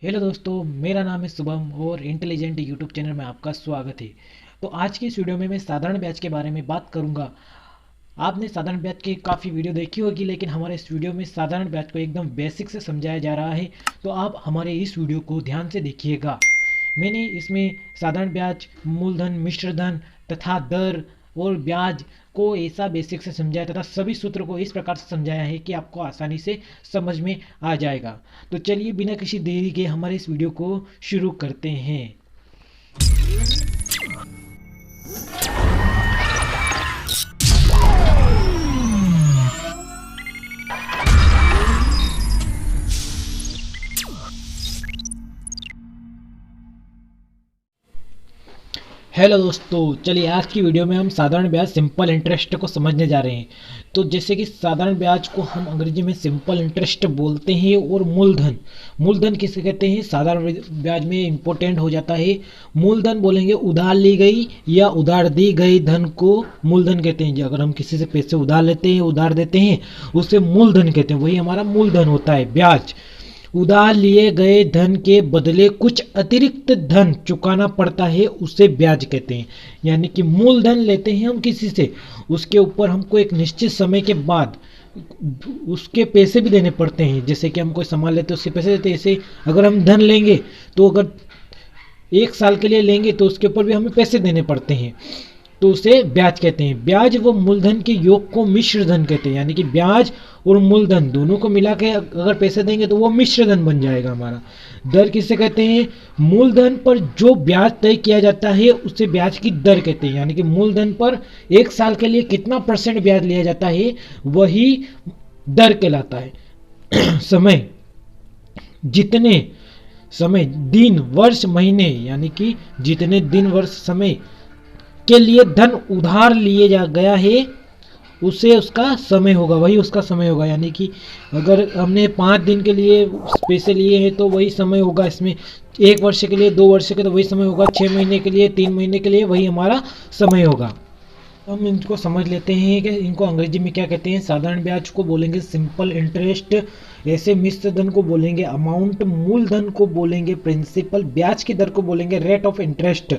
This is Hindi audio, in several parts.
हेलो दोस्तों, मेरा नाम है शुभम और इंटेलिजेंट यूट्यूब चैनल में आपका स्वागत है। तो आज की इस वीडियो में मैं साधारण ब्याज के बारे में बात करूंगा। आपने साधारण ब्याज की काफ़ी वीडियो देखी होगी, लेकिन हमारे इस वीडियो में साधारण ब्याज को एकदम बेसिक से समझाया जा रहा है। तो आप हमारे इस वीडियो को ध्यान से देखिएगा। मैंने इसमें साधारण ब्याज, मूलधन, मिश्र धन तथा दर और ब्याज को ऐसा बेसिक से समझाया तथा सभी सूत्र को इस प्रकार से समझाया है कि आपको आसानी से समझ में आ जाएगा। तो चलिए बिना किसी देरी के हमारे इस वीडियो को शुरू करते हैं। हेलो दोस्तों, चलिए आज की वीडियो में हम साधारण ब्याज, सिंपल इंटरेस्ट को समझने जा रहे हैं। तो जैसे कि साधारण ब्याज को हम अंग्रेजी में सिंपल इंटरेस्ट बोलते हैं और मूलधन, मूलधन किसे कहते हैं साधारण ब्याज में इंपॉर्टेंट हो जाता है। मूलधन बोलेंगे उधार ली गई या उधार दी गई धन को मूलधन कहते हैं। अगर हम किसी से पैसे उधार लेते हैं, उधार देते हैं, उसे मूलधन कहते हैं। वही हमारा मूलधन होता है। ब्याज, उधार लिए गए धन के बदले कुछ अतिरिक्त धन चुकाना पड़ता है, उसे ब्याज कहते हैं। यानी कि मूलधन लेते हैं हम किसी से, उसके ऊपर हमको एक निश्चित समय के बाद उसके पैसे भी देने पड़ते हैं। जैसे कि हम कोई सामान लेते हैं, उसके पैसे देते हैं। ऐसे अगर हम धन लेंगे तो अगर 1 साल के लिए लेंगे तो उसके ऊपर भी हमें पैसे देने पड़ते हैं, तो उसे ब्याज कहते हैं। ब्याज व मूलधन के योग को मिश्र धन कहते हैं। यानी कि ब्याज और मूलधन दोनों को मिला के अगर पैसे देंगे तो वो मिश्र धन बन जाएगा हमारा। दर किसे कहते हैं? मूलधन पर जो ब्याज तय किया जाता है उसे ब्याज की दर कहते हैं। यानी कि मूलधन पर 1 साल के लिए कितना % ब्याज लिया जाता है, वही दर कहलाता है। समय, जितने समय, दिन, वर्ष, महीने, यानी कि जितने दिन, वर्ष, समय के लिए धन उधार लिए जा गया है उसे उसका समय होगा, वही उसका समय होगा। यानी कि अगर हमने 5 दिन के लिए पैसे लिए हैं तो वही समय होगा। इसमें 1 वर्ष के लिए, 2 वर्ष के तो वही समय होगा। 6 महीने के लिए, 3 महीने के लिए वही हमारा समय होगा। हम इनको समझ लेते हैं कि इनको अंग्रेजी में क्या कहते हैं। साधारण ब्याज को बोलेंगे सिंपल इंटरेस्ट, ऐसे मिश्र धन को बोलेंगे अमाउंट, मूलधन को बोलेंगे प्रिंसिपल, ब्याज की दर को बोलेंगे रेट ऑफ इंटरेस्ट।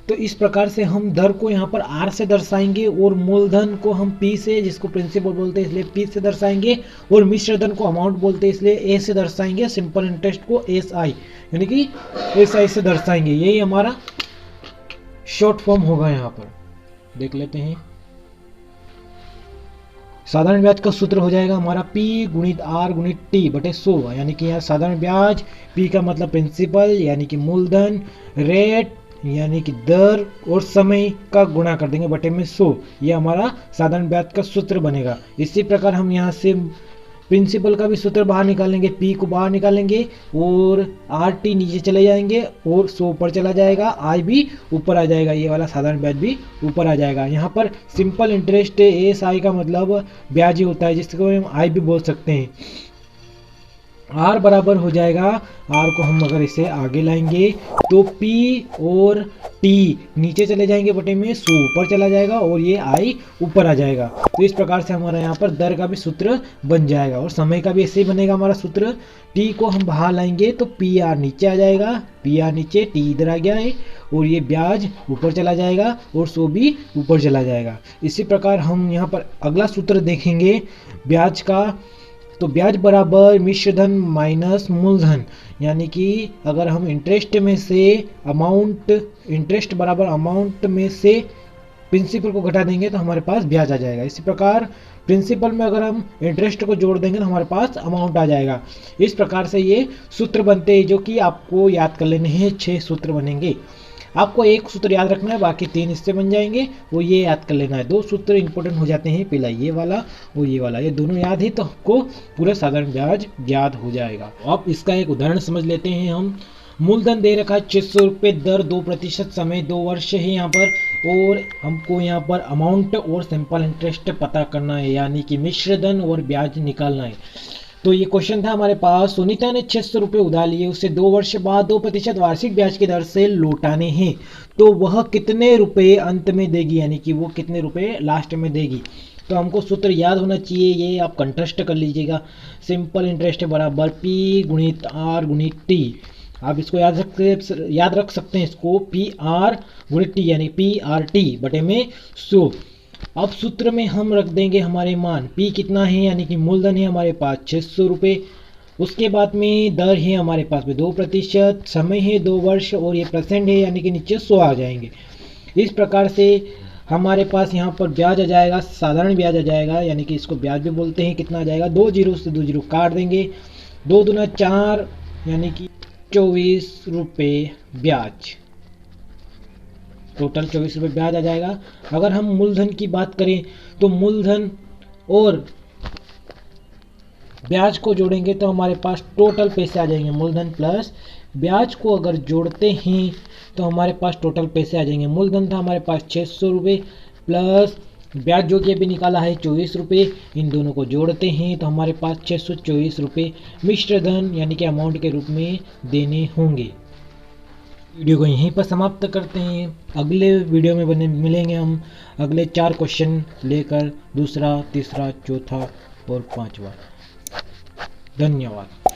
तो इस प्रकार से हम दर को यहाँ पर आर से दर्शाएंगे और मूलधन को हम पी से, जिसको प्रिंसिपल बोलते हैं इसलिए पी से दर्शाएंगे, और मिश्र धन को अमाउंट बोलते हैं इसलिए ए से दर्शाएंगे। सिंपल इंटरेस्ट को एस आई यानी कि एस आई से दर्शाएंगे। यही हमारा शॉर्ट फॉर्म होगा। यहाँ पर देख लेते हैं। साधारण ब्याज का सूत्र हो जाएगा हमारा P गुणित R गुणित T बटे 100। यानी कि यहाँ साधारण ब्याज, P का मतलब प्रिंसिपल यानी कि मूलधन, रेट यानी कि दर, और समय का गुणा कर देंगे बटे में 100। यह हमारा साधारण ब्याज का सूत्र बनेगा। इसी प्रकार हम यहाँ से प्रिंसिपल का भी सूत्र बाहर निकालेंगे, P को बाहर निकालेंगे और RT नीचे चले जाएंगे और 100 ऊपर चला जाएगा, I भी ऊपर आ जाएगा, ये वाला साधारण ब्याज भी ऊपर आ जाएगा। यहाँ पर सिंपल इंटरेस्ट SI का मतलब ब्याज ही होता है, जिसको हम I भी बोल सकते हैं। R बराबर हो जाएगा, R को हम अगर इसे आगे लाएंगे तो P और T नीचे चले जाएंगे बटे में 100 ऊपर चला जाएगा और ये I ऊपर आ जाएगा। तो इस प्रकार से हमारा यहाँ पर दर का भी सूत्र बन जाएगा और समय का भी ऐसे ही बनेगा हमारा सूत्र। T को हम बाहर लाएंगे तो PR नीचे आ जाएगा, PR नीचे, T इधर आ गया है और ये ब्याज ऊपर चला जाएगा और 100 भी ऊपर चला जाएगा। इसी प्रकार हम यहाँ पर अगला सूत्र देखेंगे ब्याज का। तो ब्याज बराबर मिश्र धन माइनस मूलधन। यानी कि अगर हम इंटरेस्ट में से अमाउंट, इंटरेस्ट बराबर अमाउंट में से प्रिंसिपल को घटा देंगे तो हमारे पास ब्याज आ जाएगा। इसी प्रकार प्रिंसिपल में अगर हम इंटरेस्ट को जोड़ देंगे तो हमारे पास अमाउंट आ जाएगा। इस प्रकार से ये सूत्र बनते हैं, जो कि आपको याद कर लेने हैं। 6 सूत्र बनेंगे। आपको एक सूत्र याद रखना है, बाकी 3 इससे बन जाएंगे, वो ये याद कर लेना है। 2 सूत्र इंपॉर्टेंट हो जाते हैं, पहला ये वाला और ये वाला, ये दोनों याद है तो आपको पूरा साधारण ब्याज याद हो जाएगा। अब इसका एक उदाहरण समझ लेते हैं हम। मूलधन दे रखा है 600 रुपये, दर 2%, समय 2 वर्ष है यहाँ पर, और हमको यहाँ पर अमाउंट और सिंपल इंटरेस्ट पता करना है, यानी कि मिश्र धन और ब्याज निकालना है। तो ये क्वेश्चन था हमारे पास। सुनीता ने 600 रुपये उधार लिए, उसे 2 वर्ष बाद 2% वार्षिक ब्याज की दर से लौटाने हैं, तो वह कितने रुपए अंत में देगी, यानी कि वो कितने रुपए लास्ट में देगी। तो हमको सूत्र याद होना चाहिए, ये आप कंट्रास्ट कर लीजिएगा। सिंपल इंटरेस्ट बराबर पी गुणित आर गुणित टी। आप इसको याद रख सकते हैं इसको, पी आर गुणित टी यानी पी आर टी बटे में 100। अब सूत्र में हम रख देंगे हमारे मान, पी कितना है यानी कि मूलधन है हमारे पास 600 रुपये। उसके बाद में दर है हमारे पास में 2%, समय है 2 वर्ष और ये परसेंट है यानी कि नीचे 100 आ जाएंगे। इस प्रकार से हमारे पास यहाँ पर ब्याज आ जाएगा, साधारण ब्याज आ जाएगा यानी कि इसको ब्याज भी बोलते हैं। कितना आ जाएगा, 2 जीरो से 2 जीरो काट देंगे, 2 दूना 4 यानी कि 24 रुपये ब्याज, टोटल 24 रुपये ब्याज आ जाएगा। अगर हम मूलधन की बात करें तो मूलधन और ब्याज को जोड़ेंगे तो हमारे पास टोटल पैसे आ जाएंगे, मूलधन प्लस ब्याज को अगर जोड़ते हैं तो हमारे पास टोटल पैसे आ जाएंगे। मूलधन था हमारे पास 600 रुपये प्लस ब्याज जो कि अभी निकाला है 24 रुपये, इन दोनों को जोड़ते हैं तो हमारे पास 624 रुपये मिश्र धन यानी कि अमाउंट के रूप में देने होंगे। वीडियो को यहीं पर समाप्त करते हैं। अगले वीडियो में मिलेंगे हम अगले 4 क्वेश्चन लेकर, दूसरा, तीसरा, चौथा और 5वां। धन्यवाद।